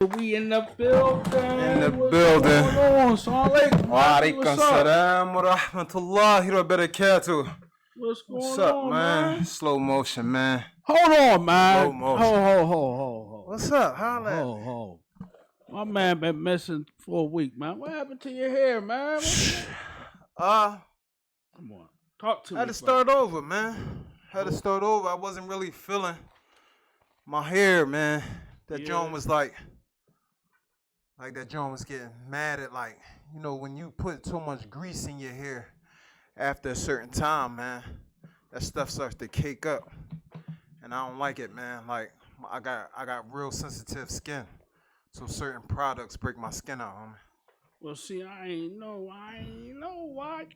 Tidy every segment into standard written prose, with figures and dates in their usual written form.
We in the building. What's going on, Staliion? Walaikum salam wa rahmatullahi wa barakatuh. What's going up, on, man? Slow motion, man. Hold on, man. Slow motion. Ho. What's up? Holla at me. Ho. My man been missing for a week, man. What happened to your hair, man? Come on. Talk to me. Had to start over, man. I wasn't really feeling my hair, man. That John was like that John was getting mad at, like, you know, when you put so much grease in your hair after a certain time, man, that stuff starts to cake up. And I don't like it, man. Like, I got real sensitive skin. So certain products break my skin out, homie. Well, see, I ain't know what.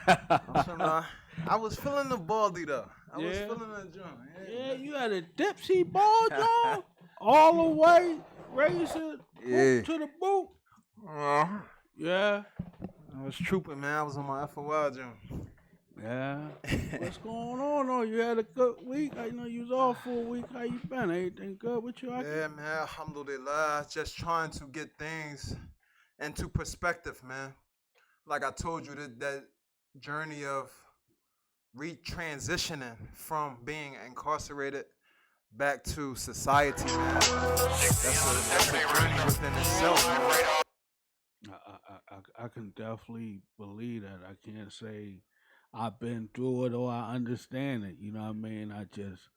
Yeah. I was feeling the baldy, though. I was feeling the joint. Yeah, you had a dipsy ball, John? All the way, razor to the boot. Yeah. I was trooping, man. I was on my FOI joint. Yeah. What's going on, though? You had a good week. I know you was off for a week. How you been? Everything good with you? Yeah, man. Alhamdulillah. Just trying to get things into perspective, man. Like I told you, that journey of retransitioning from being incarcerated back to society, man. That's a journey within itself, man. I can definitely believe that. I can't say I've been through it or I understand it. You know what I mean? I just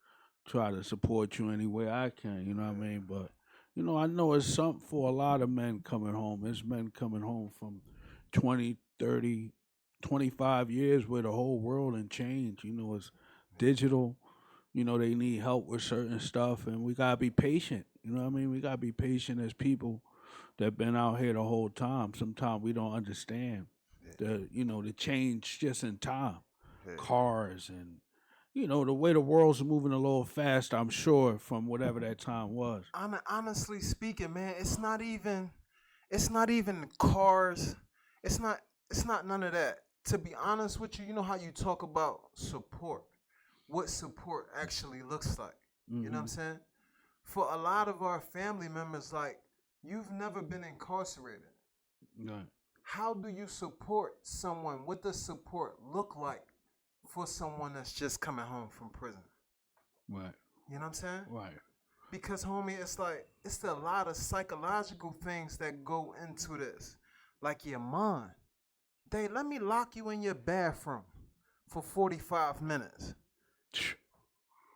try to support you any way I can. You know what I mean? But, you know, I know it's something for a lot of men coming home. It's men coming home from 20, 30, 25 years where the whole world and change. You know, it's digital. You know, they need help with certain stuff, and we gotta be patient. You know what I mean? We gotta be patient as people that been out here the whole time. Sometimes we don't understand the change just in time. Cars and the way the world's moving a little fast, I'm sure, from whatever that time was. Honestly speaking, man, it's not even cars. It's not none of that. To be honest with you, you know how you talk about support. What support actually looks like. Mm-hmm. You know what I'm saying? For a lot of our family members, like, you've never been incarcerated. Right. How do you support someone? What does support look like for someone that's just coming home from prison? Right. You know what I'm saying? Right. Because, homie, it's a lot of psychological things that go into this. Like your mind. Let me lock you in your bathroom for 45 minutes.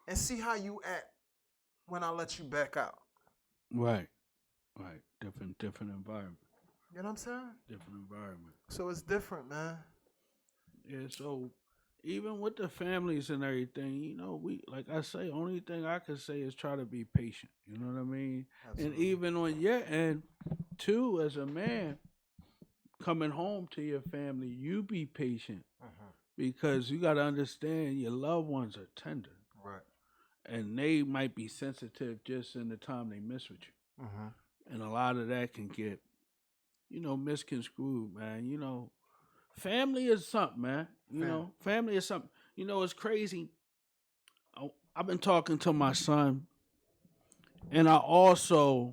And see how you act when I let you back out. Right. Different environment. You know what I'm saying? Different environment. So it's different, man. Yeah, so even with the families and everything, we, like I say, only thing I can say is try to be patient. You know what I mean? Absolutely. And even on your end, too, as a man, coming home to your family, you be patient. Because you got to understand your loved ones are tender. Right. And they might be sensitive just in the time they miss with you. And a lot of that can get, misconstrued, man. Family is something, man. Family is something. It's crazy. I've been talking to my son, and I also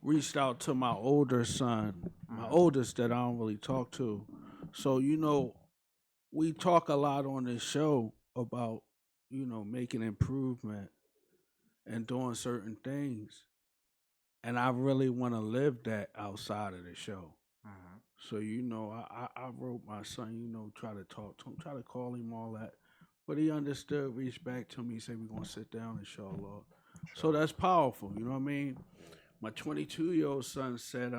reached out to my older son, my oldest that I don't really talk to. So, we talk a lot on this show about, making improvement and doing certain things. And I really want to live that outside of the show. So, I wrote my son, try to talk to him, try to call him, all that. But he understood, reached back to me, said, we're going to sit down, inshallah. So that's powerful, you know what I mean? My 22-year-old son said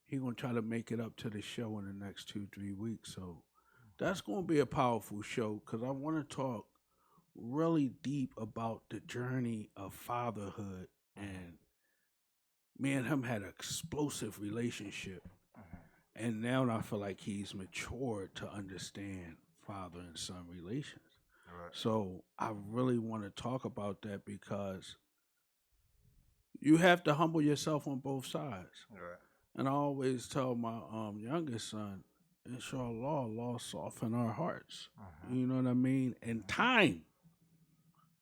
he going to try to make it up to the show in the next 2-3 weeks. So that's going to be a powerful show because I want to talk really deep about the journey of fatherhood. And me and him had an explosive relationship. And now I feel like he's matured to understand father and son relations. Right. So I really want to talk about that because you have to humble yourself on both sides. Right. And I always tell my youngest son, inshallah, Allah soften our hearts. You know what I mean? And time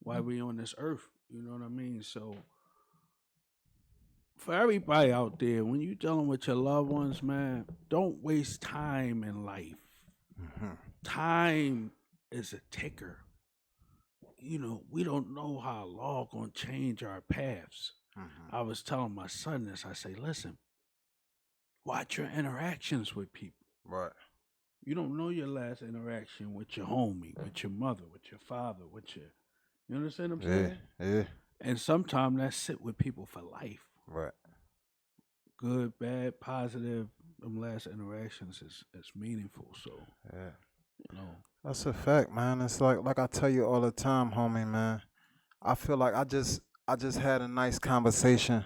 while we on this earth. You know what I mean? So for everybody out there, when you dealing with your loved ones, man, don't waste time in life. Mm-hmm. Time is a ticker. We don't know how law gonna change our paths. Mm-hmm. I was telling my son this. I say, listen, watch your interactions with people. Right. You don't know your last interaction with your homie, with your mother, with your father, you understand what I'm saying? Yeah. And sometimes that sit with people for life. Right. Good, bad, positive. Them last interactions is meaningful. So Yeah. That's a fact, man. It's like I tell you all the time, homie, man. I feel like I just had a nice conversation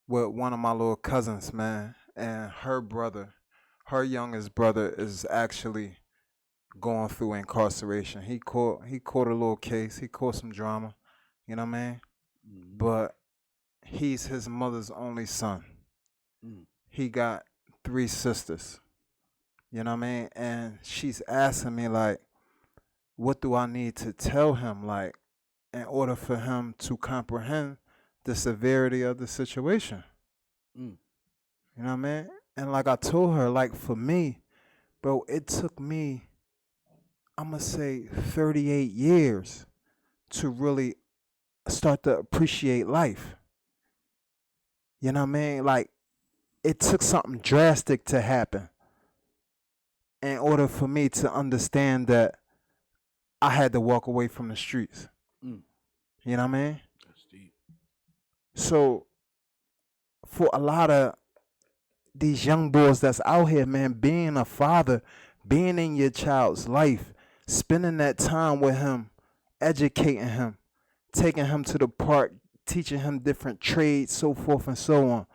with one of my little cousins, man, and her youngest brother is actually going through incarceration. He caught a little case. He caught some drama. You know what I mean? mm-hmm. But he's his mother's only son. Mm. He got 3 sisters. You know what I mean? And she's asking me, like, what do I need to tell him, like, in order for him to comprehend the severity of the situation? Mm. You know what I mean? And like I told her, like, for me, bro, it took me, I'm going to say 38 years to really start to appreciate life. You know what I mean? Like, it took something drastic to happen in order for me to understand that I had to walk away from the streets. Mm. You know what I mean? That's deep. So for a lot of these young boys that's out here, man, being a father, being in your child's life, spending that time with him, educating him, taking him to the park, teaching him different trades, so forth and so on.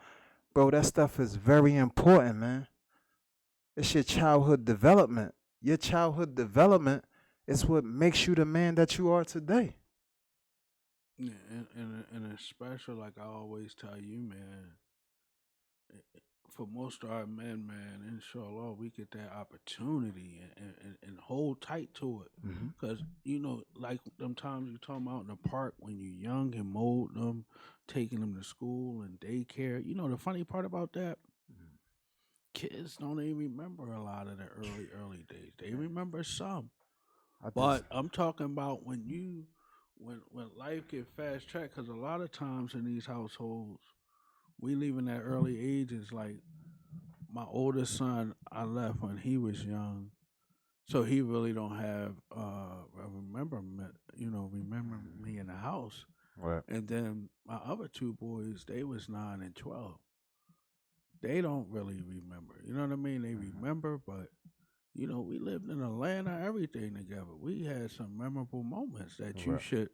Bro, that stuff is very important, man. It's your childhood development. Your childhood development is what makes you the man that you are today. Yeah, and especially like I always tell you, man, for most of our men, man, inshallah, we get that opportunity and hold tight to it. Mm-hmm. Because, like them times you talking about in the park when you're young and molding them, taking them to school and daycare. The funny part about that, kids don't even remember a lot of the early days. They remember some. But I'm talking about when life get fast tracked, because a lot of times in these households, we leaving at early ages. Like my oldest son, I left when he was young, so he really don't have remember me in the house. Right. And then my other 2 boys, they was 9 and 12. They don't really remember. You know what I mean? They remember, but we lived in Atlanta, everything together. We had some memorable moments that you should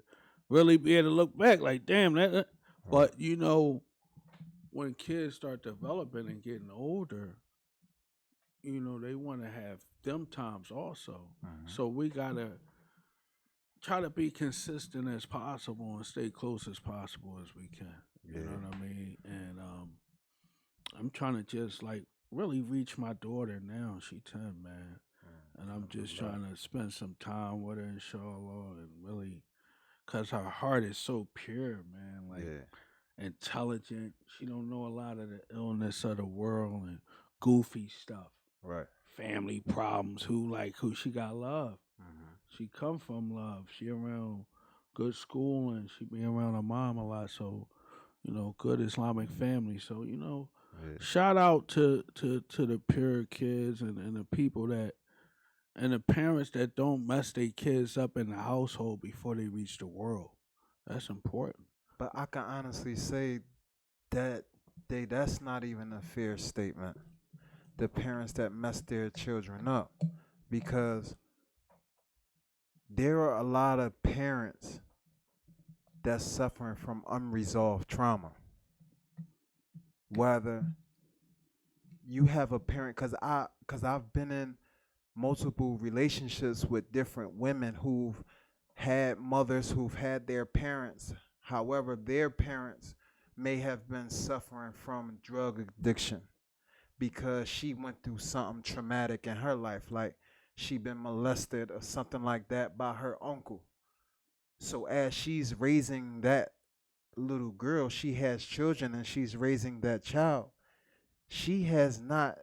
really be able to look back like, damn, that. Right. But when kids start developing and getting older, they want to have them times also. Mm-hmm. So we gotta try to be consistent as possible and stay close as possible as we can. You know what I mean? And I'm trying to just like really reach my daughter now. She 10, man. And I'm just trying to spend some time with her, inshallah, and really, cause her heart is so pure, man. Like intelligent. She don't know a lot of the illness of the world and goofy stuff. Right. Family problems. Who she got love. Mm-hmm. She come from love. She around good school and she be around her mom a lot. So, good Islamic family. So, shout out to the pure kids and the people and the parents that don't mess their kids up in the household before they reach the world. That's important. But I can honestly say that that's not even a fair statement. The parents that mess their children up, because there are a lot of parents that's suffering from unresolved trauma. Whether you have a parent, because I've been in multiple relationships with different women who've had mothers who've had their parents. However, their parents may have been suffering from drug addiction because she went through something traumatic in her life, like she been molested or something like that by her uncle. So as she's raising that little girl, she has children and she's raising that child, she has not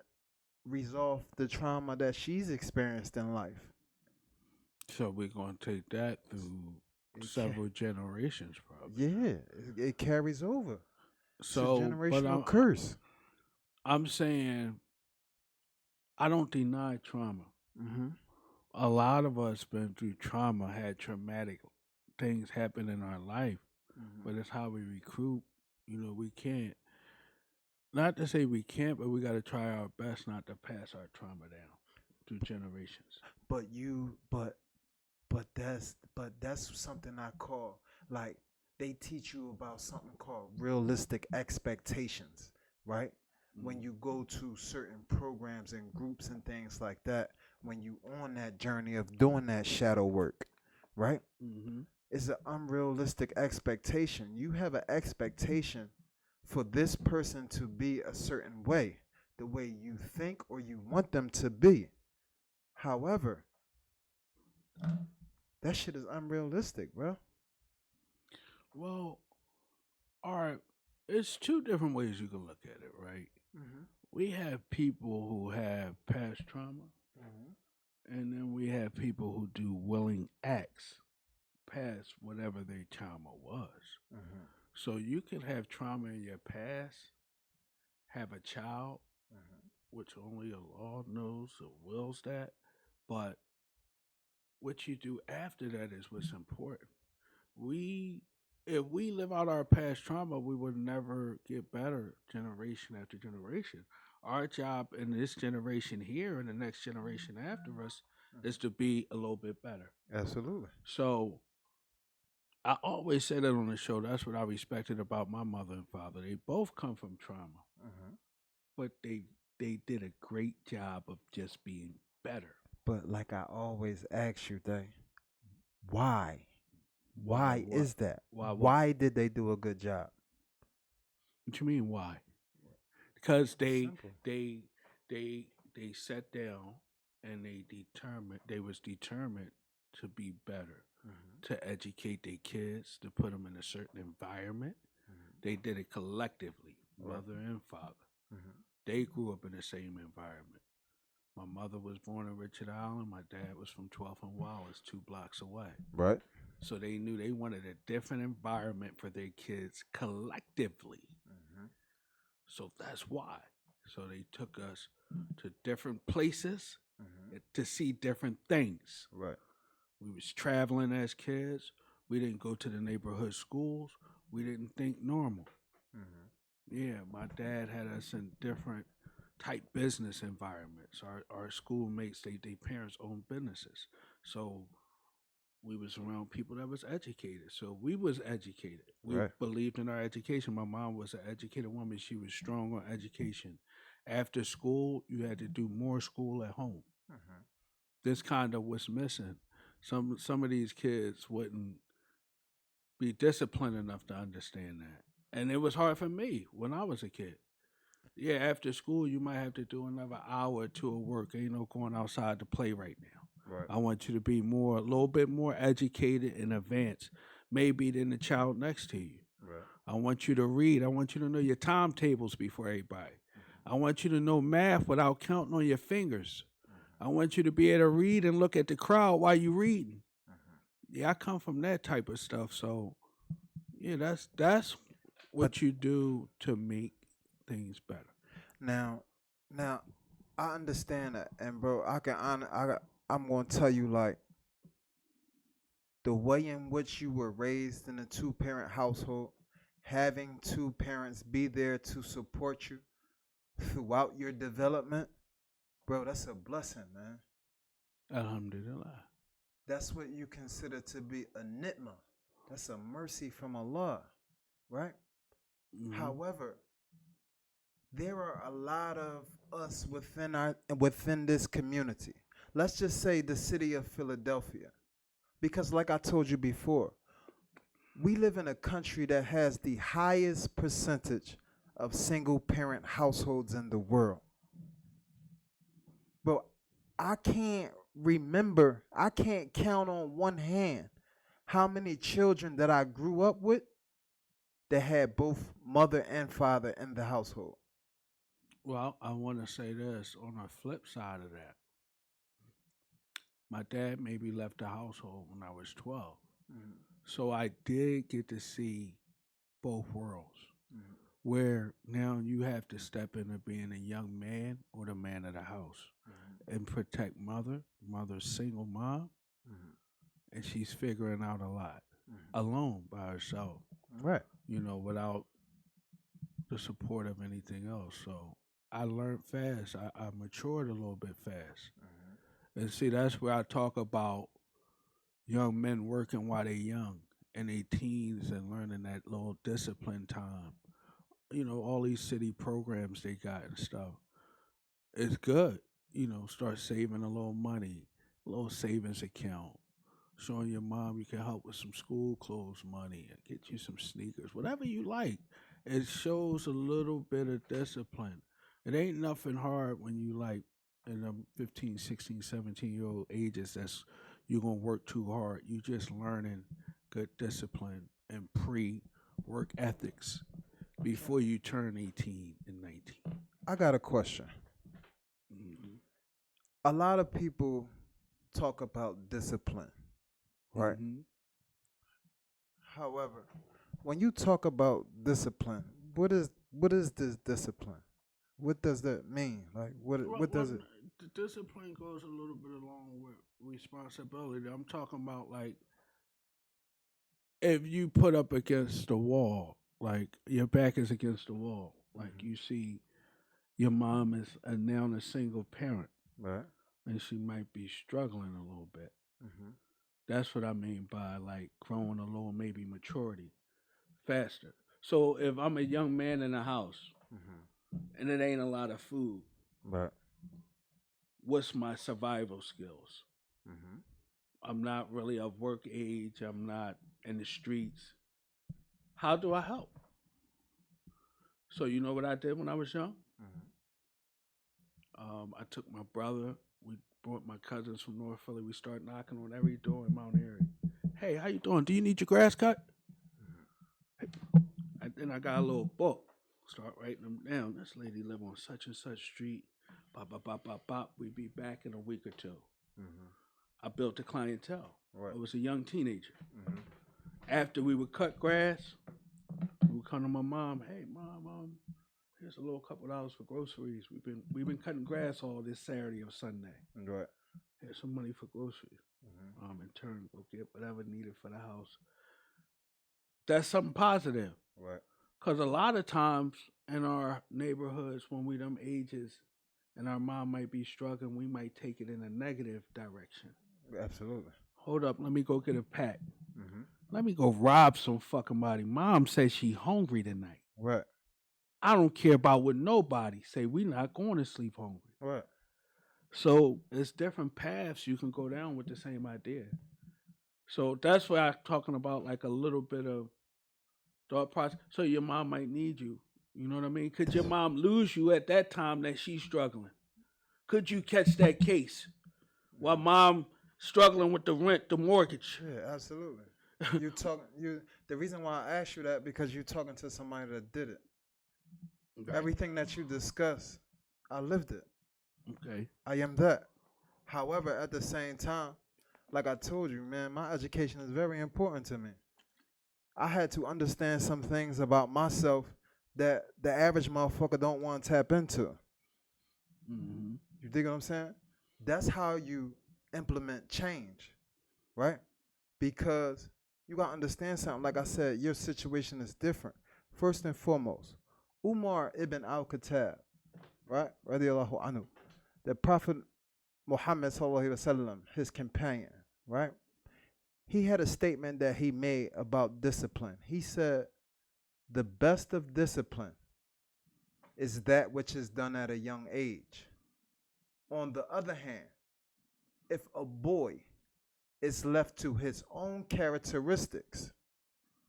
resolved the trauma that she's experienced in life. So we're gonna take that through It several generations, probably. Yeah, it carries over. It's a So, but generational curse. I'm saying I don't deny trauma. Mm-hmm. A lot of us been through trauma, had traumatic things happen in our life, but it's how we recruit. We can't. Not to say we can't, but we got to try our best not to pass our trauma down through generations. But that's something I call, like, they teach you about something called realistic expectations, right? When you go to certain programs and groups and things like that, when you on that journey of doing that shadow work, right? Mm-hmm. It's an unrealistic expectation. You have an expectation for this person to be a certain way, the way you think or you want them to be. However, that shit is unrealistic, bro. Well, all right. It's two different ways you can look at it, right? Mm-hmm. We have people who have past trauma, Mm-hmm. and then we have people who do willing acts past whatever their trauma was. Mm-hmm. So you can have trauma in your past, have a child, which only a law knows or wills that, but what you do after that is what's important. We If we live out our past trauma, we would never get better generation after generation. Our job in this generation here and the next generation after us is to be a little bit better. Absolutely. So I always say that on the show. That's what I respected about my mother and father. They both come from trauma, Mm-hmm. but they did a great job of just being better. But like I always ask you, why? Why what? is that? Why what? Why did they do a good job? What you mean why? Because Simple. they sat down and they was determined to be better, to educate their kids, to put them in a certain environment. They did it collectively, mother and father. They grew up in the same environment. My mother was born in Richard Island. My dad was from 12th and Wallace, 2 blocks away. Right. So they knew they wanted a different environment for their kids collectively. So that's why. So they took us to different places to see different things. Right. We was traveling as kids. We didn't go to the neighborhood schools. We didn't think normal. Yeah, my dad had us in different type business environments. Our schoolmates, they parents owned businesses. So we was around people that was educated. So we was educated. We believed in our education. My mom was an educated woman. She was strong on education. After school, you had to do more school at home. This kind of was missing. Some of these kids wouldn't be disciplined enough to understand that. And it was hard for me when I was a kid. Yeah, after school, you might have to do another hour or two of work. Ain't no going outside to play right now. Right. I want you to be a little bit more educated and advanced, maybe than the child next to you. Right. I want you to read. I want you to know your timetables before everybody. I want you to know math without counting on your fingers. I want you to be able to read and look at the crowd while you're reading. Yeah, I come from that type of stuff. So, yeah, that's what you do to make things better. Now, I understand that, and bro, I'm gonna tell you, like, the way in which you were raised in a 2-parent household, having 2 parents be there to support you throughout your development, bro, that's a blessing, man. Alhamdulillah. That's what you consider to be a nitma. That's a mercy from Allah, right? However, there are a lot of us within this community. Let's just say the city of Philadelphia. Because like I told you before, we live in a country that has the highest percentage of single parent households in the world. But I can't count on one hand how many children that I grew up with that had both mother and father in the household? Well, I want to say this on the flip side of that. My dad maybe left the household when I was 12. Mm-hmm. So I did get to see both worlds. Mm-hmm. Where now you have to step into being a young man or the man of the house and protect mother's single mom, and she's figuring out a lot alone by herself, Right. without the support of anything else. So I learned fast. I matured a little bit fast. And see, that's where I talk about young men working while they're young and they teens and learning that little discipline time. All these city programs they got and stuff. It's good. Start saving a little money, a little savings account. Showing your mom you can help with some school clothes money, get you some sneakers, whatever you like. It shows a little bit of discipline. It ain't nothing hard when you like in them 15, 16, 17-year-old ages that's you're going to work too hard. You just learning good discipline and pre-work ethics before you turn 18 and 19. I got a question. Mm-hmm. A lot of people talk about discipline, right? Mm-hmm. However, when you talk about discipline, what is this discipline? What does that mean? Like what does it? The discipline goes a little bit along with responsibility. I'm talking about like if you put up against the wall, like your back is against the wall, like you see your mom is now a single parent, Right. and she might be struggling a little bit. Mm-hmm. That's what I mean by like growing a little, maybe maturity faster. So if I'm a young man in a house and it ain't a lot of food, Right. what's my survival skills? Mm-hmm. I'm not really of work age. I'm not in the streets. How do I help? So you know what I did when I was young? I took my brother. We brought my cousins from North Philly. We started knocking on every door in Mount Airy. Hey, how you doing? Do you need your grass cut? And then I got a little book. Start writing them down. This lady live on such and such street. Bop, bop, bop, bop, bop. We be back in a week or two. I built a clientele. Right. I was a young teenager. After we would cut grass, we would come to my mom. Hey, mom, here's a little couple dollars for groceries. We've been cutting grass all this Saturday or Sunday. Right. Here's some money for groceries. In turn, go get whatever needed for the house. That's something positive. Right. Because a lot of times in our neighborhoods, when we them ages, and our mom might be struggling, we might take it in a negative direction. Absolutely. Hold up, let me go get a pack. Let me go rob some fucking body. Mom says she hungry tonight. Right. I don't care about what nobody say. We not going to sleep hungry. Right. So it's different paths you can go down with the same idea. So that's why I'm talking about like a little bit of thought process. So your mom might need you. You know what I mean? Could your mom lose you at that time that she's struggling? Could you catch that case while mom struggling with the rent, the mortgage? Yeah, absolutely. The reason why I asked you that because you're talking to somebody that did it. Okay. Everything that you discuss, I lived it. Okay. I am that. However, at the same time, like I told you, man, my education is very important to me. I had to understand some things about myself that the average motherfucker don't want to tap into. You dig what I'm saying? That's how you implement change, right? Because you got to understand something. Like I said, your situation is different. First and foremost, Umar ibn al-Khattab, right? Radiallahu anhu. The Prophet Muhammad sallallahu alaihi wasallam, his companion, right? He had a statement that he made about discipline. He said, the best of discipline is that which is done at a young age. On the other hand, if a boy is left to his own characteristics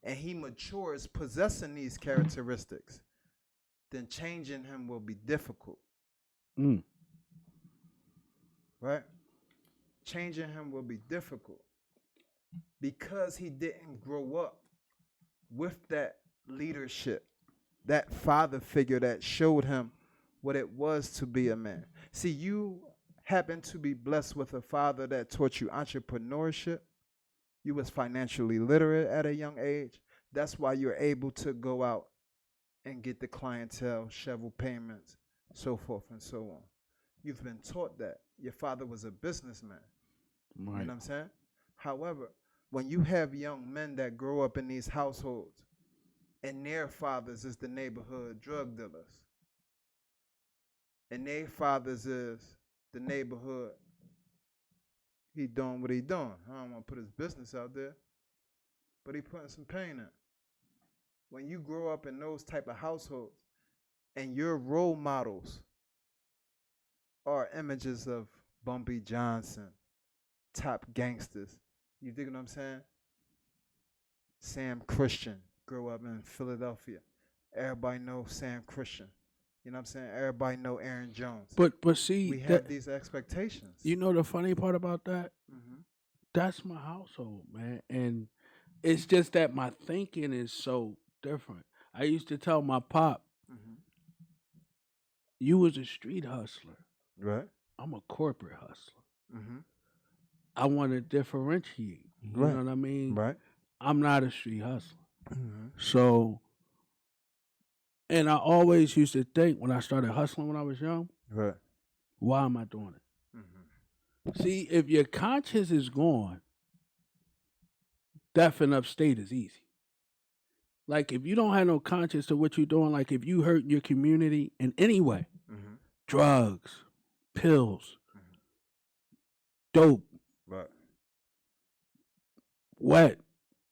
and he matures possessing these characteristics, then changing him will be difficult. Right? Changing him will be difficult because he didn't grow up with that leadership, that father figure that showed him what it was to be a man. See, you happen to be blessed with a father that taught you entrepreneurship. You was financially literate at a young age. That's why you're able to go out and get the clientele, shovel payments, so forth and so on. You've been taught that. Your father was a businessman. Right. You know what I'm saying? However, when you have young men that grow up in these households and their fathers is the neighborhood drug dealers, and their fathers is the neighborhood, he doing what he doing. I don't want to put his business out there, but he putting some pain in. When you grow up in those type of households and your role models are images of Bumpy Johnson, top gangsters, you dig what I'm saying? Sam Christian grew up in Philadelphia. Everybody know Sam Christian. You know what I'm saying? Everybody know Aaron Jones. But see, we have these expectations. You know the funny part about that? Mm-hmm. That's my household, man. And it's just that my thinking is so different. I used to tell my pop, you was a street hustler. Right. I'm a corporate hustler. Mm-hmm. I want to differentiate. You know what I mean? Right. I'm not a street hustler. Mm-hmm. So, and I always used to think when I started hustling when I was young, right, why am I doing it? Mm-hmm. See, if your conscience is gone, death and upstate is easy. Like, if you don't have no conscience to what you're doing, like if you hurt your community in any way, drugs, pills, dope, right, wet,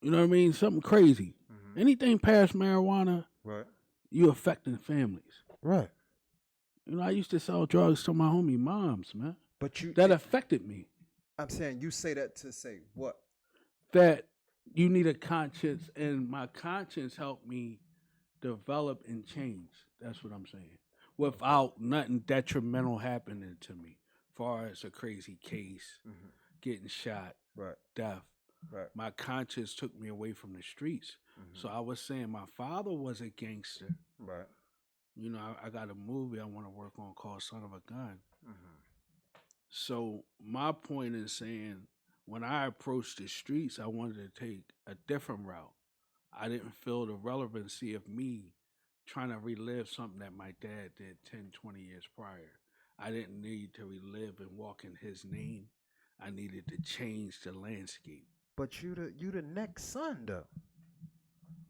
you know what I mean? Something crazy. Anything past marijuana, right, you affecting families. Right. You know, I used to sell drugs to my homie moms, man. But that affected me. I'm saying you say that to say what? That you need a conscience, and my conscience helped me develop and change. That's what I'm saying. Without nothing detrimental happening to me, far as a crazy case, getting shot, right, death. Right. My conscience took me away from the streets. So I was saying my father was a gangster. Right. You know, I got a movie I want to work on called Son of a Gun. So my point is saying, when I approached the streets, I wanted to take a different route. I didn't feel the relevancy of me trying to relive something that my dad did 10, 20 years prior. I didn't need to relive and walk in his name. I needed to change the landscape. But you the next son though.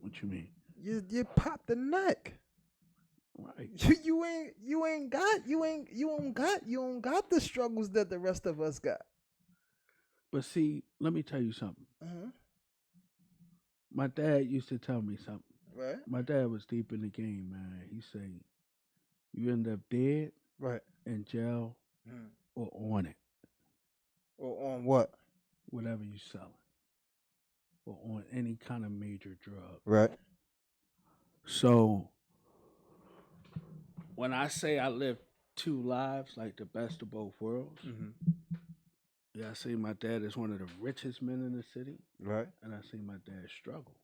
What you mean? You popped the neck. Right. You ain't got the struggles that the rest of us got. But see, let me tell you something. My dad used to tell me something. Right. My dad was deep in the game, man. He said, you end up dead, right, in jail, or on it. Or on what? Whatever you selling. Or on any kind of major drug. Right. So, when I say I lived two lives, like the best of both worlds, yeah, I see my dad as one of the richest men in the city. Right. And I see my dad struggle.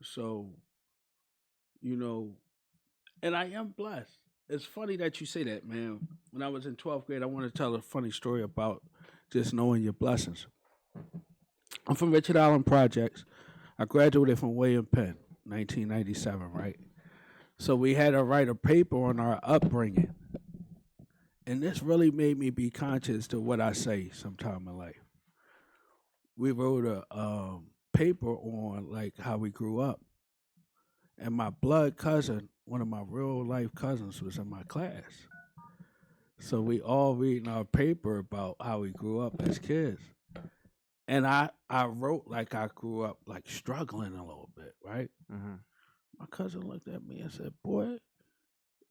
So, you know, and I am blessed. It's funny that you say that, man. When I was in 12th grade, I want to tell a funny story about just knowing your blessings. I'm from Richard Allen Projects. I graduated from William Penn, 1997, right? So we had to write a paper on our upbringing. And this really made me be conscious to what I say sometime in life. We wrote a paper on like how we grew up. And my blood cousin, one of my real life cousins, was in my class. So we all reading our paper about how we grew up as kids. And I wrote like I grew up like struggling a little bit, right? My cousin looked at me and said, boy,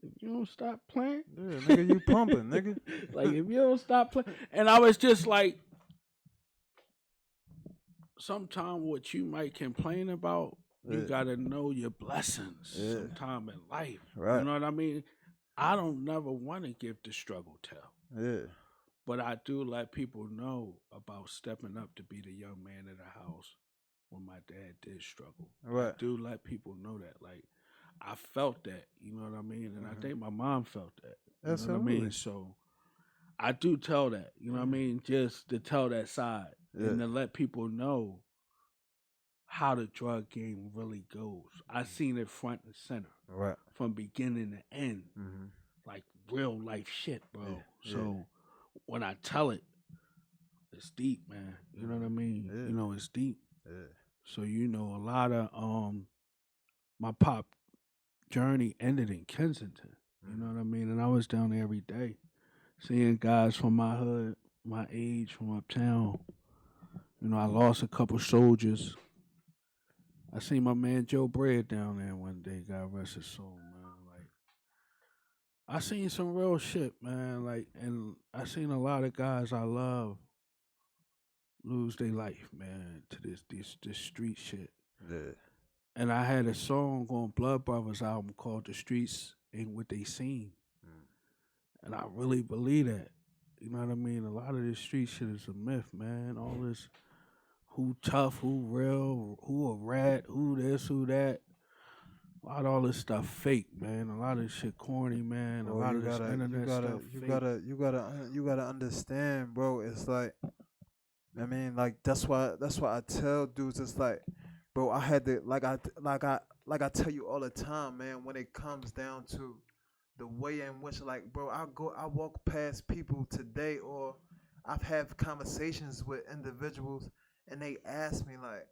if you don't stop playing. Yeah, nigga, you pumping, nigga. Like, if you don't stop playing. And I was just like, sometimes what you might complain about, you got to know your blessings sometime in life. Right. You know what I mean? I don't never want to give the struggle tell. Yeah. But I do let people know about stepping up to be the young man in the house when my dad did struggle. Right. I do let people know that. Like, I felt that, you know what I mean? And I think my mom felt that. You know what I mean? So I do tell that, you know what I mean? Just to tell that side and to let people know how the drug game really goes. I seen it front and center. Right. From beginning to end. Like real life shit, bro. So when I tell it, it's deep, man. You know what I mean? You know, it's deep. So you know, a lot of my pop journey ended in Kensington. You know what I mean? And I was down there every day, seeing guys from my hood, my age, from uptown. You know, I lost a couple soldiers. I seen my man Joe Bread down there one day. God rest his soul, man. Like, I seen some real shit, man. Like, and I seen a lot of guys I love lose their life, man, to this street shit. Yeah. And I had a song on Blood Brothers album called "The Streets Ain't What They Seem," and I really believe that. You know what I mean? A lot of this street shit is a myth, man. All this who tough, who real, who a rat, who this, who that. A lot of all this stuff fake, man. A lot of this shit corny, man. A lot of this internet stuff fake. You gotta understand, bro. It's like, I mean, like that's why I tell dudes, it's like, bro, I had to like I tell you all the time, man. When it comes down to the way in which, like, bro, I walk past people today, or I've had conversations with individuals, and they ask me like,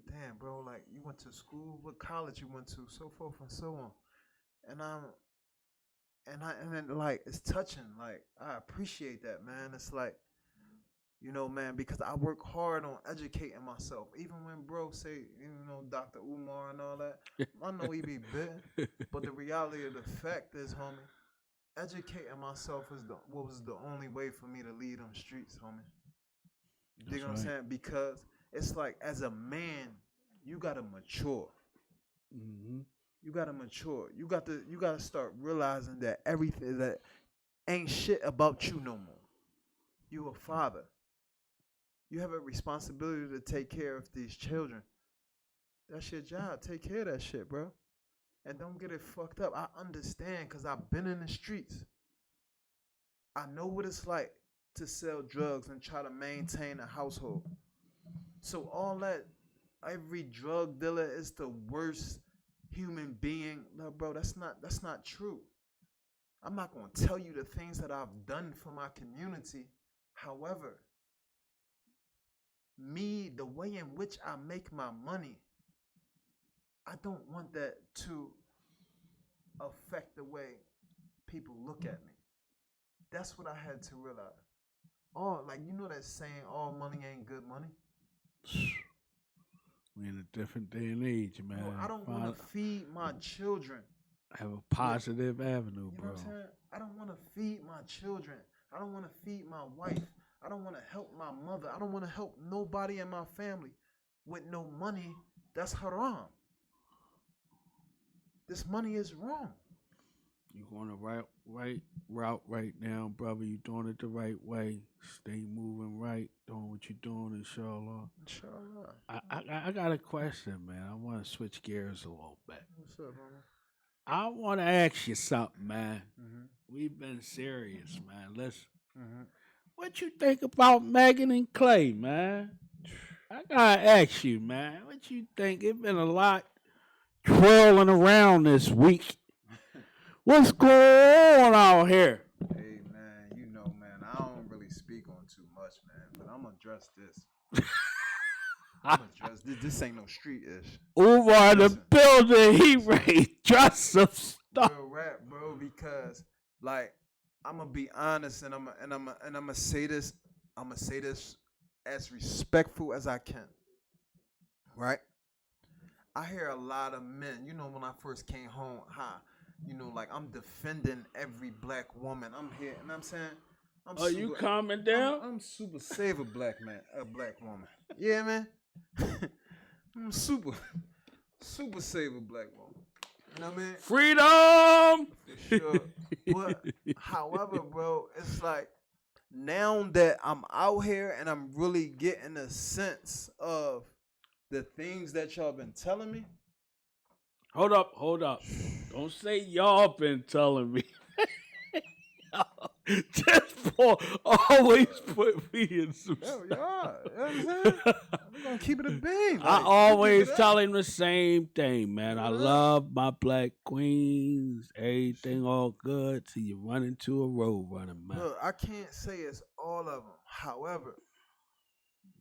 damn, bro, like, you went to school, what college you went to, so forth and so on, and then like it's touching, like I appreciate that, man. It's like, you know, man, because I work hard on educating myself. Even when bro say, you know, Dr. Umar and all that, I know he be bitten, but the reality of the fact is, homie, educating myself was the only way for me to lead them streets, homie. You dig what I'm saying? Because it's like, as a man, you gotta mature. You gotta mature. You gotta start realizing that everything that ain't shit about you no more. You a father. You have a responsibility to take care of these children. That's your job. Take care of that shit, bro. And don't get it fucked up. I understand, because I've been in the streets. I know what it's like to sell drugs and try to maintain a household. So all that, every drug dealer is the worst human being. No, bro, that's not true. I'm not going to tell you the things that I've done for my community. However, me, the way in which I make my money, I don't want that to affect the way people look at me. That's what I had to realize. Like, you know that saying, all money ain't good money? We in a different day and age, man. Bro, I don't want to feed my children. Have a positive avenue, bro. You know what I'm saying? I don't want to feed my children. I don't want to feed my wife. I don't want to help my mother. I don't want to help nobody in my family with no money. That's haram. This money is wrong. You going the right route right now, brother. You doing it the right way. Stay moving right. Doing what you're doing, inshallah. Inshallah. I got a question, man. I want to switch gears a little bit. What's up, mama? I want to ask you something, man. We've been serious, man. Listen. What you think about Megan and Klay, man? I gotta ask you, man. What you think? It's been a lot twirling around this week. What's going on out here? Hey, man, you know, man, I don't really speak on too much, man, but I'm gonna address this. This ain't no street-ish. Over the building, he ready to dress some stuff. Real rap, bro, because, like, I'm gonna be honest, and I'm gonna say this. I'm gonna say this as respectful as I can. Right? I hear a lot of men. You know, when I first came home, you know, like, I'm defending every black woman. I'm here, and I'm saying, You calming down? I'm super save a black woman. Yeah, man. I'm super save a black woman. You know what I mean? Freedom! For sure. But, however, bro, it's like, now that I'm out here and I'm really getting a sense of the things that y'all been telling me. Hold up. Don't say y'all been telling me. This boy always put me in some Hell, stuff. y'all. You know what I'm saying? We're going to keep it a beam. I Like, always tell him the same thing, man. I Yeah. love my black queens. Everything all good till you run into a road runner, man. Look, I can't say it's all of them. However,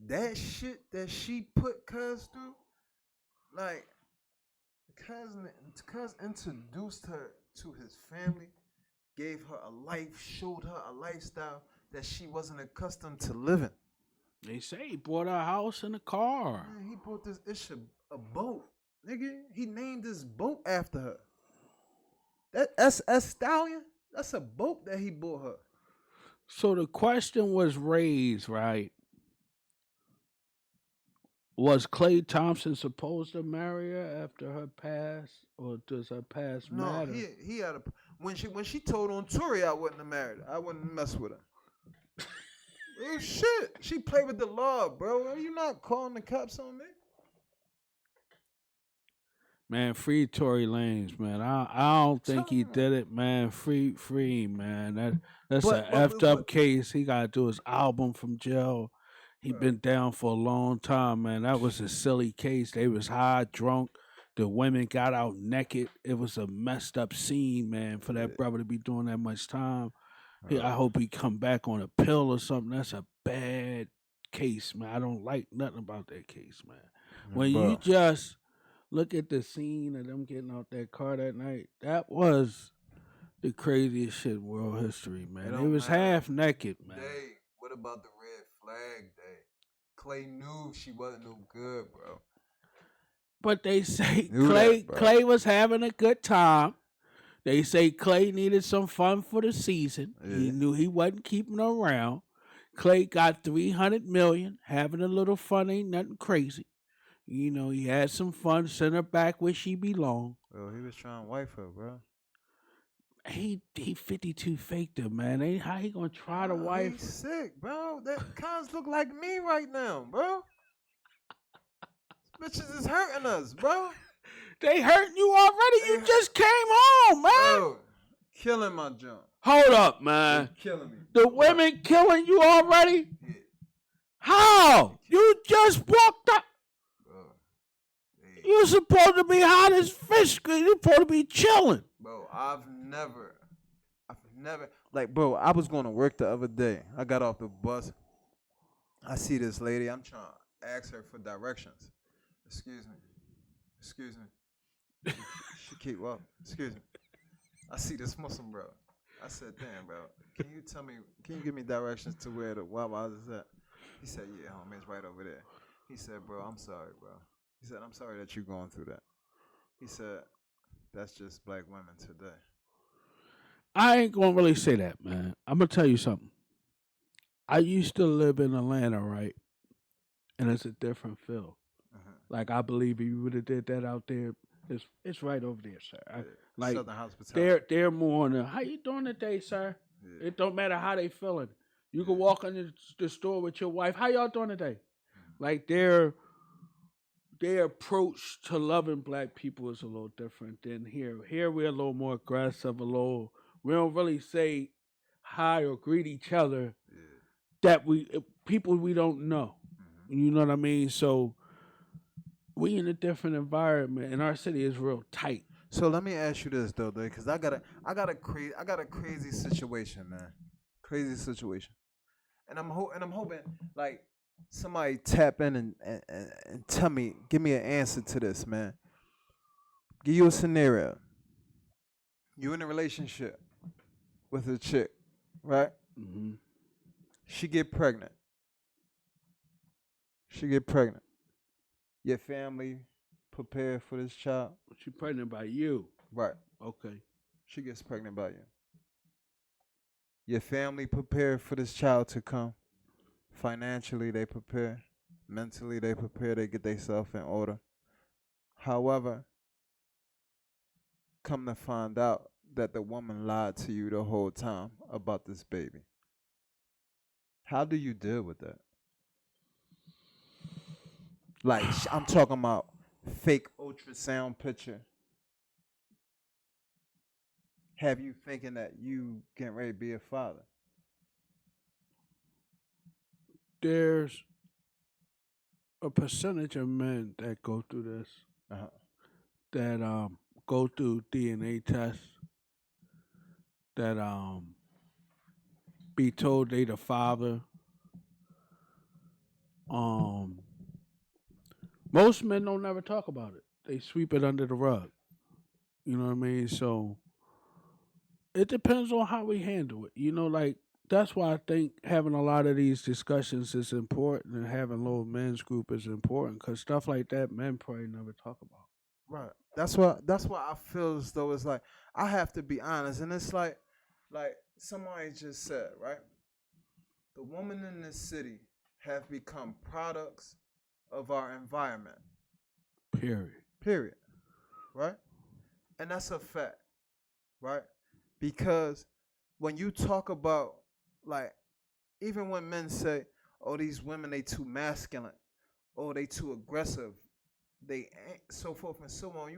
that shit that she put Cuz through, like, Cuz introduced her to his family, gave her a life, showed her a lifestyle that she wasn't accustomed to living. They say he bought a house and a car. Man, he bought this ish a boat, nigga. He named this boat after her. That's Staliion. That's a boat that he bought her. So the question was raised, right? Was Klay Thompson supposed to marry her after her past, or does her past matter? No, he had a when she told on Tori I wouldn't have married her. I wouldn't mess with her. Real shit. She played with the law, bro. Are you not calling the cops on me? Man, free Tory Lanez, man. I don't think he did it, man. Free, man. That's an effed up case. He gotta do his album from jail. He been down for a long time, man. That was a silly case. They was high, drunk. The women got out naked. It was a messed up scene, man, for that brother to be doing that much time. I hope he come back on a pill or something. That's a bad case, man. I don't like nothing about that case, man. When you just look at the scene of them getting out that car that night, that was the craziest shit in world history, man. It was half naked, man. Day, what about the red flag day? Klay knew she wasn't no good, bro. But they say Klay was having a good time. They say Klay needed some fun for the season. Yeah. He knew he wasn't keeping her around. Klay got $300 million, having a little fun, ain't nothing crazy. You know, he had some fun, sent her back where she belonged. Well, he was trying to wife her, bro. He 52 faked her, man. How he gonna try to wife her? He's sick, bro. That cons look like me right now, bro. Bitches is hurting us, bro. They hurting you already. You just came home, man. Bro, killing my junk. Hold up, man. They're killing me. The women killing you already? Yeah. How? You just walked up. You're supposed to be hot as fish. You're supposed to be chilling. Bro, I've never, like, bro, I was going to work the other day. I got off the bus. I see this lady. I'm trying to ask her for directions. Excuse me. She keep walking. Excuse me. I see this Muslim, bro. I said, damn, bro. Can you give me directions to where the Wawa is at? He said, yeah, homie, it's right over there. He said, bro, I'm sorry, bro. He said, I'm sorry that you're going through that. He said, that's just black women today. I ain't going to really say that, man. I'm going to tell you something. I used to live in Atlanta, right? And it's a different feel. Like, I believe if you would have did that out there, it's right over there, sir. Like, Southern hospitality. They're more on the, how you doing today, sir? Yeah. It don't matter how they feeling. You can walk in the store with your wife. How y'all doing today? Like, their approach to loving black people is a little different than here. Here we're a little more aggressive, we don't really say hi or greet each other that people we don't know. You know what I mean? So we in a different environment, and our city is real tight. So let me ask you this though, because I got a crazy situation, man. Crazy situation, and I'm hoping like somebody tap in and give me an answer to this, man. Give you a scenario. You in a relationship with a chick, right? Mm-hmm. She get pregnant. Your family prepared for this child. She pregnant by you. Right. Okay. She gets pregnant by you. Your family prepared for this child to come. Financially, they prepare. Mentally, they prepare. They get themselves in order. However, come to find out that the woman lied to you the whole time about this baby. How do you deal with that? Like I'm talking about fake ultrasound picture. Have you thinking that you getting ready to be a father? There's a percentage of men that go through this, Uh-huh. that go through DNA tests, that be told they the father. Um, most men don't never talk about it. They sweep it under the rug. You know what I mean? So it depends on how we handle it. Like that's why I think having a lot of these discussions is important, and having a little men's group is important because stuff like that men probably never talk about. Right. That's why I feel as though it's like I have to be honest, and it's like somebody just said, right? The women in this city have become products of our environment. Period. Period. Right? And that's a fact, right? Because when you talk about like even when men say, "Oh, these women they too masculine," "Oh, they too aggressive," they ain't so forth and so on.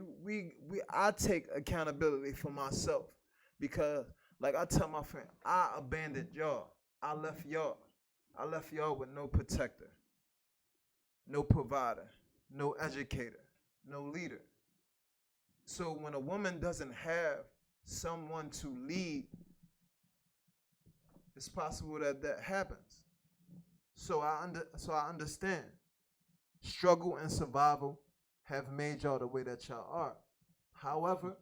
I take accountability for myself because like I tell my friend, I abandoned y'all. I left y'all. I left y'all with no protector, no provider, no educator, no leader. So when a woman doesn't have someone to lead, it's possible that that happens. So I understand. Struggle and survival have made y'all the way that y'all are. However,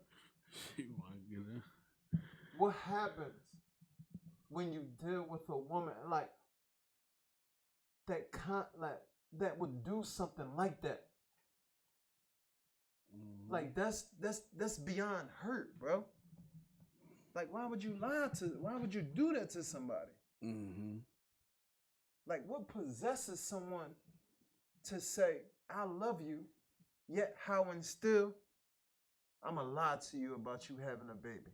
what happens when you deal with a woman like like that would do something like that? Like that's beyond hurt, bro. Like why would you do that to somebody? Mm-hmm. Like what possesses someone to say I love you, yet how and still I'ma lie to you about you having a baby?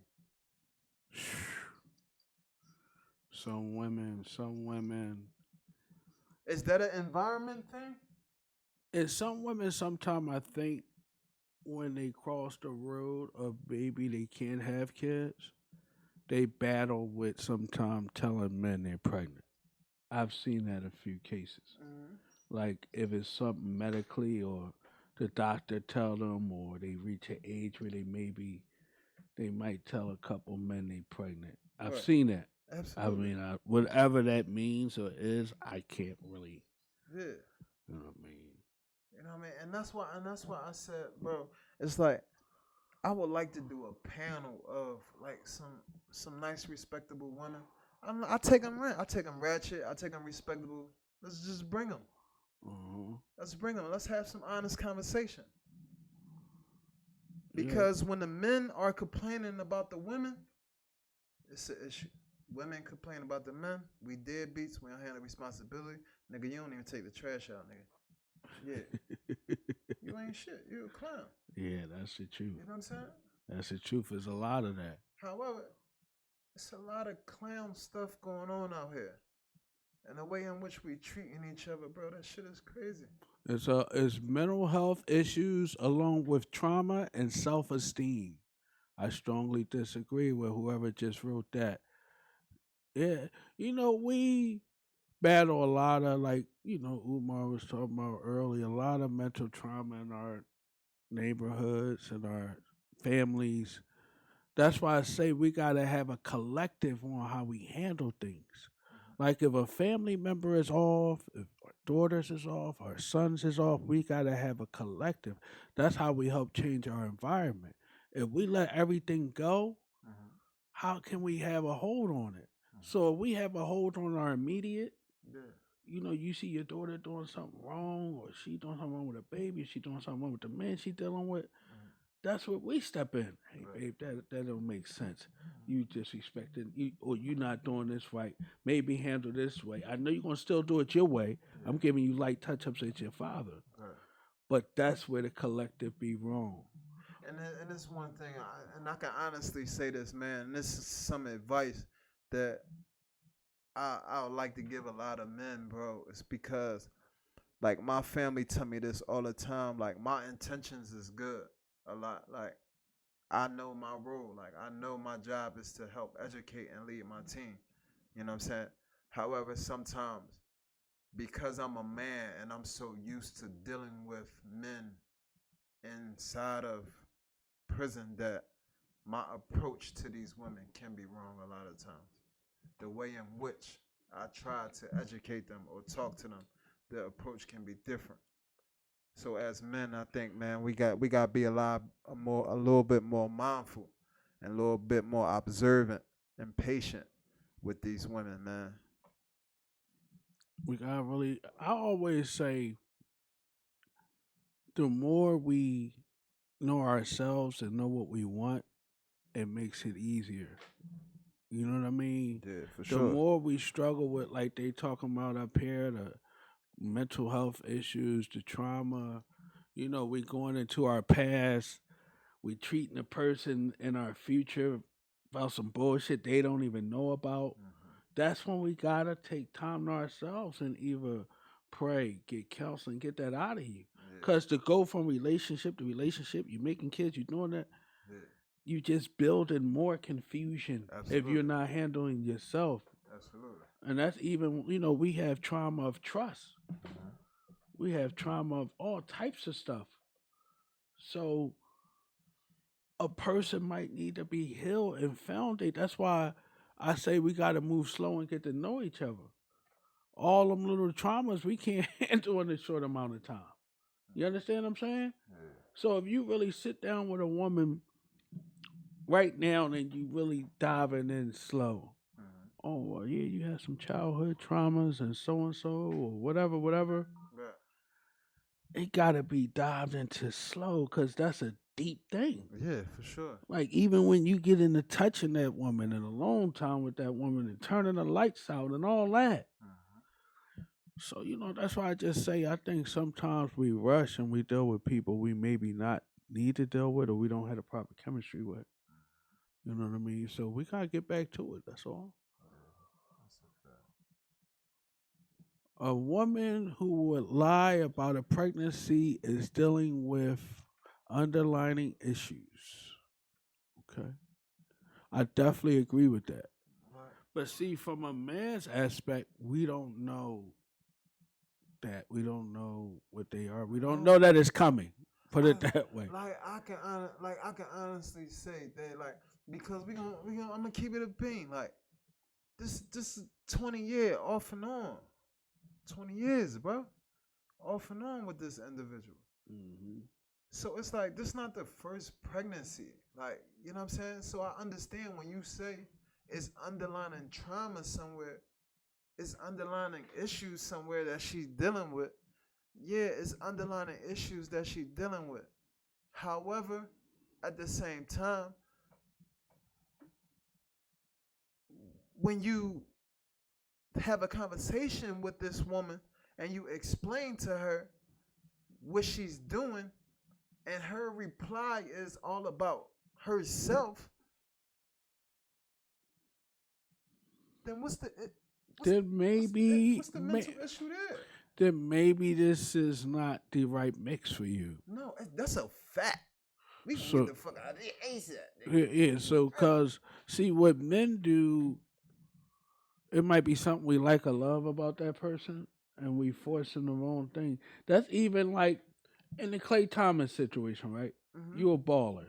Some women. Is that an environment thing? And some women, sometimes I think when they cross the road of maybe they can't have kids, they battle with sometimes telling men they're pregnant. I've seen that in a few cases. Mm-hmm. Like if it's something medically or the doctor tell them or they reach an age where they might tell a couple men they pregnant. I've Right. seen that. I Absolutely. mean, whatever that means or is, I can't really, Yeah. you know what I mean? You know what I mean? And that's why I said, bro, it's like I would like to do a panel of like some nice respectable women. I take them I take them ratchet. I take them respectable. Let's just bring them. Uh-huh. Let's bring them. Let's have some honest conversation. Yeah. Because when the men are complaining about the women, it's an issue. Women complain about the men. We deadbeats. We don't handle responsibility. Nigga, you don't even take the trash out, nigga. Yeah. You ain't shit. You a clown. Yeah, that's the truth. You know what I'm saying? That's the truth. There's a lot of that. However, it's a lot of clown stuff going on out here. And the way in which we treating each other, bro, that shit is crazy. It's mental health issues along with trauma and self esteem. I strongly disagree with whoever just wrote that. Yeah, we battle a lot of like Umar was talking about earlier. A lot of mental trauma in our neighborhoods and our families. That's why I say we gotta have a collective on how we handle things. Like if a family member is off, if our daughters is off, our sons is off, we gotta have a collective. That's how we help change our environment. If we let everything go, how can we have a hold on it? So if we have a hold on our immediate, Yeah. you see your daughter doing something wrong, or she doing something wrong with a baby, she doing something wrong with the man she dealing with. That's what we step in. Hey, babe, that don't make sense. You disrespecting you, or you not doing this right. Maybe handle this way. I know you're gonna still do it your way. I'm giving you light touch ups at your father, but that's where the collective be wrong. And it's one thing, and I can honestly say this, man. And this is some advice that I would like to give a lot of men, bro. It's because like my family tell me this all the time. Like my intentions is good a lot. Like I know my role. Like I know my job is to help educate and lead my team. You know what I'm saying? However, sometimes because I'm a man and I'm so used to dealing with men inside of prison that my approach to these women can be wrong a lot of times. The way in which I try to educate them or talk to them, the approach can be different. So as men, I think, man, we got to be a little bit more mindful and a little bit more observant and patient with these women, man. We gotta really. I always say, the more we know ourselves and know what we want, it makes it easier. You know what I mean? Yeah, for The sure. more we struggle with, like they talking about up here, the mental health issues, the trauma, we going into our past, we treating a person in our future about some bullshit they don't even know about. That's when we gotta take time to ourselves and either pray, get counseling, get that out of you. Yeah, Cause to go from relationship to relationship, you making kids, you doing that, yeah, you just building more confusion if you're absolutely, not handling yourself. absolutely. And that's even, we have trauma of trust. We have trauma of all types of stuff. So a person might need to be healed and founded. That's why I say we got to move slow and get to know each other. All them little traumas we can't handle in a short amount of time. You understand what I'm saying? Yeah, So if you really sit down with a woman right now and you really diving in slow, oh well, yeah, you had some childhood traumas and so or whatever, whatever. yeah, It gotta be dived into slow because that's a deep thing. yeah, for sure. Like even when you get into touching that woman and alone time with that woman and turning the lights out and all that. So that's why I just say I think sometimes we rush and we deal with people we maybe not need to deal with or we don't have the proper chemistry with. You know what I mean? So we gotta get back to it. That's all. A woman who would lie about a pregnancy is dealing with underlying issues. Okay. I definitely agree with that. Right. But see, from a man's aspect, we don't know that. We don't know what they are. We don't know that it's coming. Put it that way. I can honestly say that because I'm gonna keep it a bean. Like this 20 year off and on. 20 years, bro. Off and on with this individual. Mm-hmm. So it's like this not the first pregnancy. Like, you know what I'm saying? So I understand when you say it's underlying trauma somewhere, it's underlying issues somewhere that she's dealing with. Yeah, it's underlying issues that she's dealing with. However, at the same time, when you have a conversation with this woman and you explain to her what she's doing, and her reply is all about herself, then what's the mental issue there? Then maybe this is not the right mix for you. No, that's a fact. We can get the fuck out of here ASAP. Yeah, so because see what men do, it might be something we like or love about that person, and we forcing the wrong thing. That's even like in the Klay Thomas situation, right? Mm-hmm. You a baller.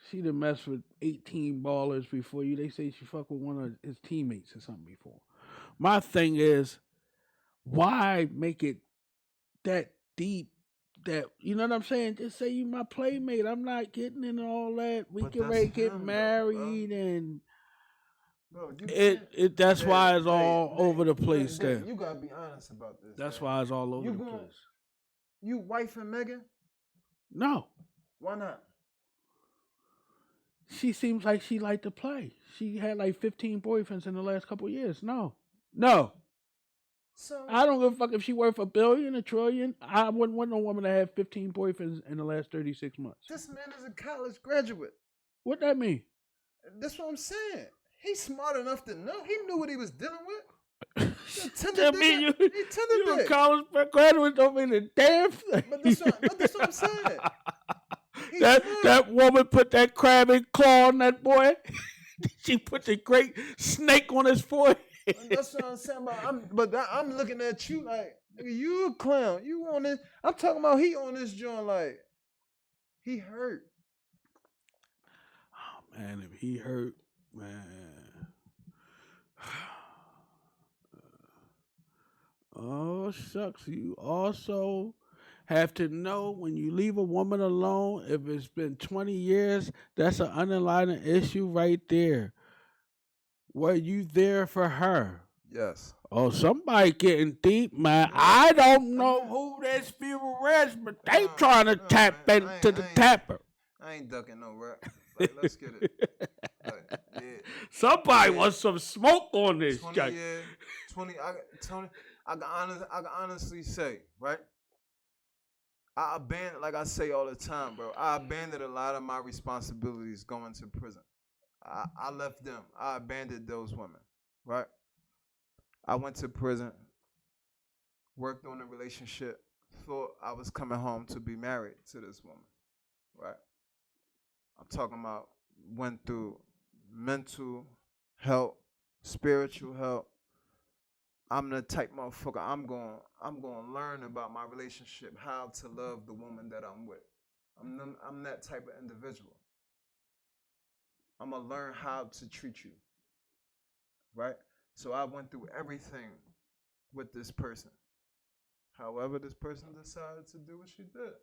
She done messed with 18 ballers before you. They say she fucked with one of his teammates or something before. My thing is, why make it that deep? That you know what I'm saying? Just say you my playmate. I'm not getting into all that. We But get ready to get married and that's why it's all over the place there. You gotta be honest about this. That's why it's all over the place. You wife and Megan? No. Why not? She seems like she liked to play. She had like 15 boyfriends in the last couple of years. No. So I don't give a fuck if she worth $1 billion, $1 trillion. I wouldn't want no woman to have 15 boyfriends in the last 36 months. This man is a college graduate. What that mean? That's what I'm saying. He's smart enough to know. He knew what he was dealing with. That mean you a college graduate don't mean a damn thing. But that's what I'm saying. That woman put that crab and claw on that boy. She put the great snake on his forehead. That's what I'm saying about. I'm looking at you like, nigga, you a clown. You on this? I'm talking about he on this joint like he hurt. Oh man, if he hurt, man. Oh shucks, you also have to know when you leave a woman alone, if it's been 20 years, that's an underlying issue right there. Were you there for her? Yes. Oh, somebody getting deep, man. I don't know who this viewer is, but they trying to tap into the tapper. I ain't ducking no rap. Like, let's get it. Like, yeah. Somebody wants some smoke on this. 20 years. 20. I can honestly say, right? I abandoned, like I say all the time, bro. I abandoned a lot of my responsibilities going to prison. I left them. I abandoned those women, right? I went to prison, worked on a relationship, thought I was coming home to be married to this woman, right? I'm talking about went through mental health, spiritual health. I'm the type motherfucker. I'm going to learn about my relationship, how to love the woman that I'm with. I'm that type of individual. I'm going to learn how to treat you, right? So I went through everything with this person. However, this person decided to do what she did.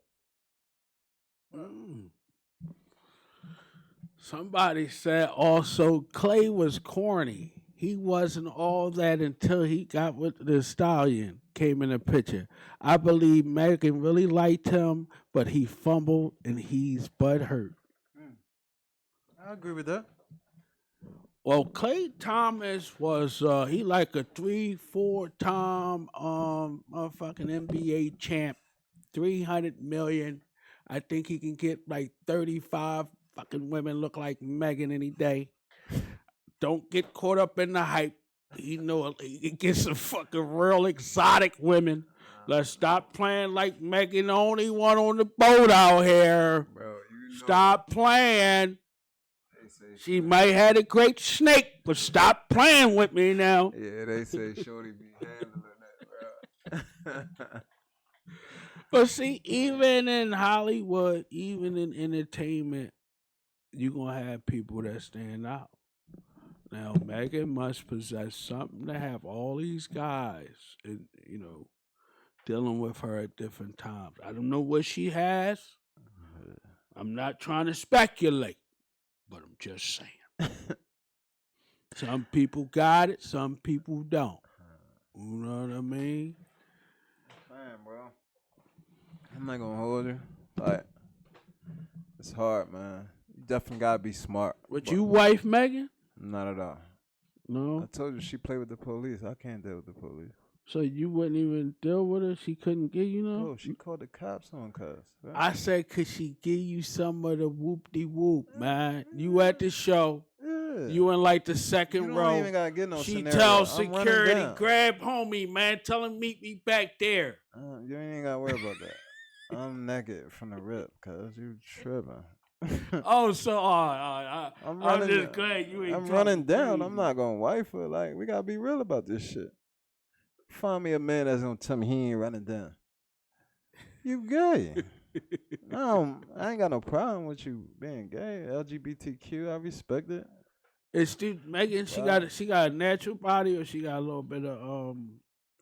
Somebody said also Klay was corny. He wasn't all that until he got with the Staliion, came in the picture. I believe Megan really liked him, but he fumbled and he's butthurt. I agree with that. Well, Klay Thomas was he like a 3-4 time motherfucking NBA champ, 300 million. I think he can get like 35 fucking women look like Megan any day. Don't get caught up in the hype. You know, he gets some fucking real exotic women. Let's stop playing like Megan the only one on the boat out here. Bro, stop playing. She might have a great snake, but stop playing with me now. Yeah, they say Shorty be handling that, bro. But see, even in Hollywood, even in entertainment, you're going to have people that stand out. Now, Megan must possess something to have all these guys, and dealing with her at different times. I don't know what she has. I'm not trying to speculate. But I'm just saying. Some people got it, some people don't. You know what I mean? Man, bro. I'm not gonna hold you. Like, it's hard, man. You definitely gotta be smart. Would you wife Megan? Not at all. No? I told you she played with the police. I can't deal with the police. So you wouldn't even deal with her? She couldn't get Oh, she called the cops on cuz. Right? I said, could she give you some of the whoop-de-whoop, man? You at the show. Yeah. You in like the second row. You ain't even gotta get no she scenario. tells security, grab homie, man. Tell him meet me back there. You ain't gotta worry about that. I'm naked from the rip, cuz you tripping. Oh, so I'm just glad you ain't. I'm running down. I'm not gonna wife her. Like, we gotta be real about this shit. Find me a man that's gonna tell me he ain't running down. You gay? No, I ain't got no problem with you being gay. LGBTQ, I respect it. Is Megan? She got a natural body, or she got a little bit of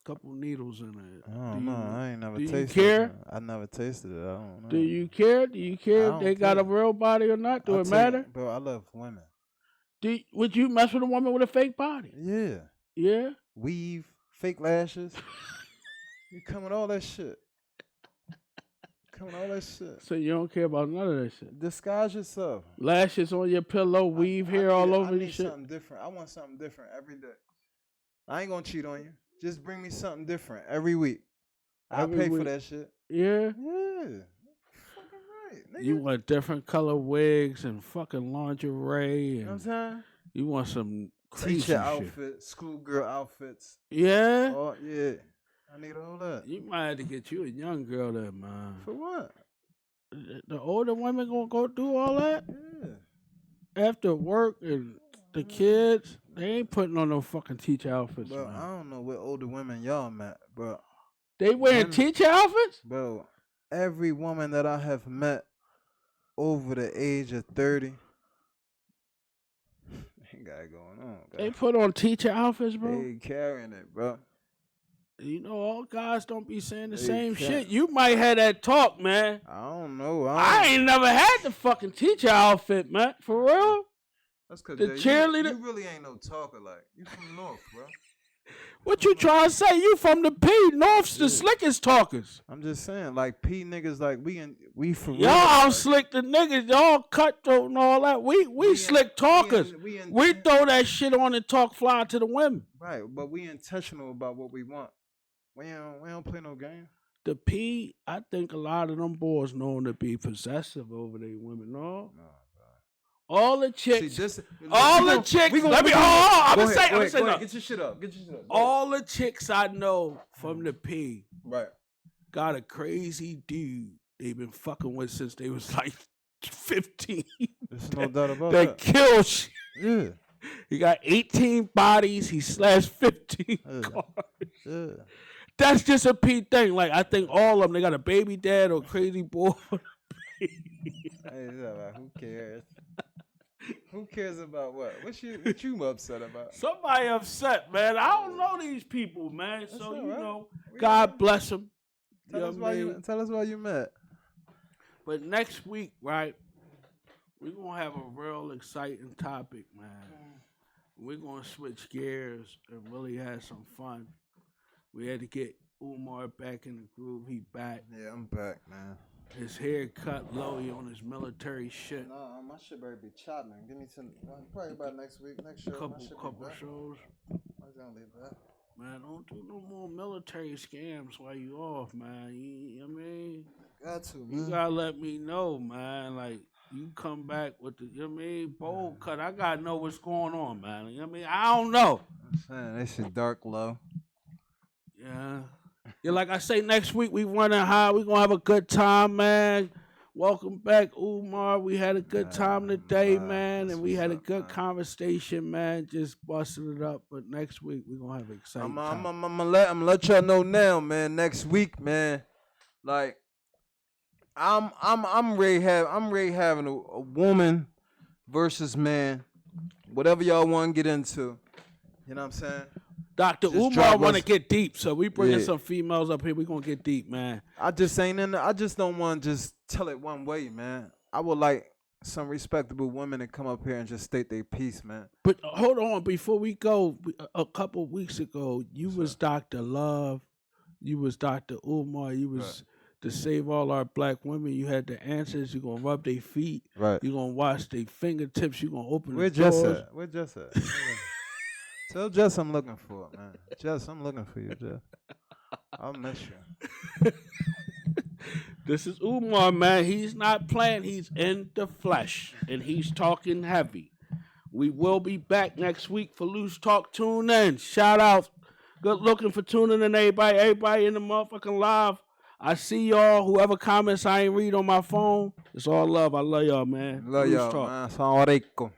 couple needles in it? I don't know. I ain't never tasted it. Do you care? I never tasted it. I don't know. Do you care? Do you care if they got a real body or not? Do it matter? Bro, I love women. Would you mess with a woman with a fake body? Yeah. Yeah? Weave, fake lashes. You come with all that shit. So you don't care about none of that shit? Disguise yourself. Lashes on your pillow, weave hair all over the shit? I need something different. I want something different every day. I ain't gonna cheat on you. Just bring me something different every week. I'll pay for that shit. Yeah? Yeah. Fucking right, nigga. You want different color wigs and fucking lingerie. And you know what I'm saying? You want some Crazy teacher shit. outfits, schoolgirl outfits. Yeah. Oh yeah, I need all that. You might have to get you a young girl there, man. For what? The older women gonna go do all that Yeah. after work and the kids. They ain't putting on no fucking teacher outfits, Bro, man. I don't know what older women y'all met, bro. They wearing teacher outfits? Bro, every woman that I have met over the age of 30, they got it going on. Bro. They put on teacher outfits, bro. They carrying it, bro. You know, all guys don't be saying the They same can't. shit. You might have that talk, man. I don't know. I ain't never had the fucking teacher outfit, man. For real? That's because the cheerleader. You really ain't no talker. Like, you from North, bro. What you trying to say? You from the P. North's the slickest talkers. I'm just saying, like, P niggas, like, we for real. Y'all out like, slick the niggas. Y'all cutthroat and all that. We slick talkers. We throw that shit on and talk fly to the women. Right, but we intentional about what we want. We don't play no game. The P, I think a lot of them boys known to be possessive over their women. No, all the chicks. Let me. I'm gonna say get your shit up. All the chicks I know from the P, right, got a crazy dude they've been fucking with since they was like 15. There's no doubt about that. They kill shit. Yeah. He got 18 bodies. He slashed 15 cars. Yeah. That's just a P thing. Like, I think all of them, they got a baby dad or crazy boy. Hey, who cares? Who cares about what? What you upset about? Somebody upset, man. I don't know these people, man. That's so, right. you know, God bless them. Tell us why you met. But next week, right, we're going to have a real exciting topic, man. We're going to switch gears and really have some fun. We had to get Umar back in the groove. He back. Yeah, I'm back, man. His hair cut low. He on his military shit. No, my shit better be chopped, man. Give me some. Probably about next week, next show. Couple shows. I was gonna leave that. Man, don't do no more military scams while you off, man. I mean, got to, man. You gotta let me know, man. Like, you come back with the, bowl cut. I gotta know what's going on, man. I don't know. I'm saying that shit dark low. Yeah. Yeah, like I say, next week we running high. We gonna have a good time, man. Welcome back, Umar. We had a good time today, man, and we had a good conversation, man. Just busting it up. But next week we gonna have an exciting time. I'm gonna let y'all know now, man. Next week, man. Like, I'm ready having a woman versus man, whatever y'all want to get into. You know what I'm saying? Dr. Umar want to get deep, so we bringing some females up here. We gonna get deep, man. I just don't want to just tell it one way, man. I would like some respectable women to come up here and just state their piece, man. But hold on, before we go, a couple weeks ago, you was Dr. Love, you was Dr. Umar, you was to save all our black women. You had the answers. You gonna rub their feet. Right. You gonna wash their fingertips. You gonna open the doors. Where Jess at? Tell Jess I'm looking for it, man. Jess, I'm looking for you, Jess. I'll miss you. This is Umar, man. He's not playing. He's in the flesh, and he's talking heavy. We will be back next week for Filooshtalk. Tune in. Shout out. Good looking for tuning in, everybody. Everybody in the motherfucking live. I see y'all. Whoever comments I ain't read on my phone. It's all love. I love y'all, man. Love y'all, man. Assalamu alaikum.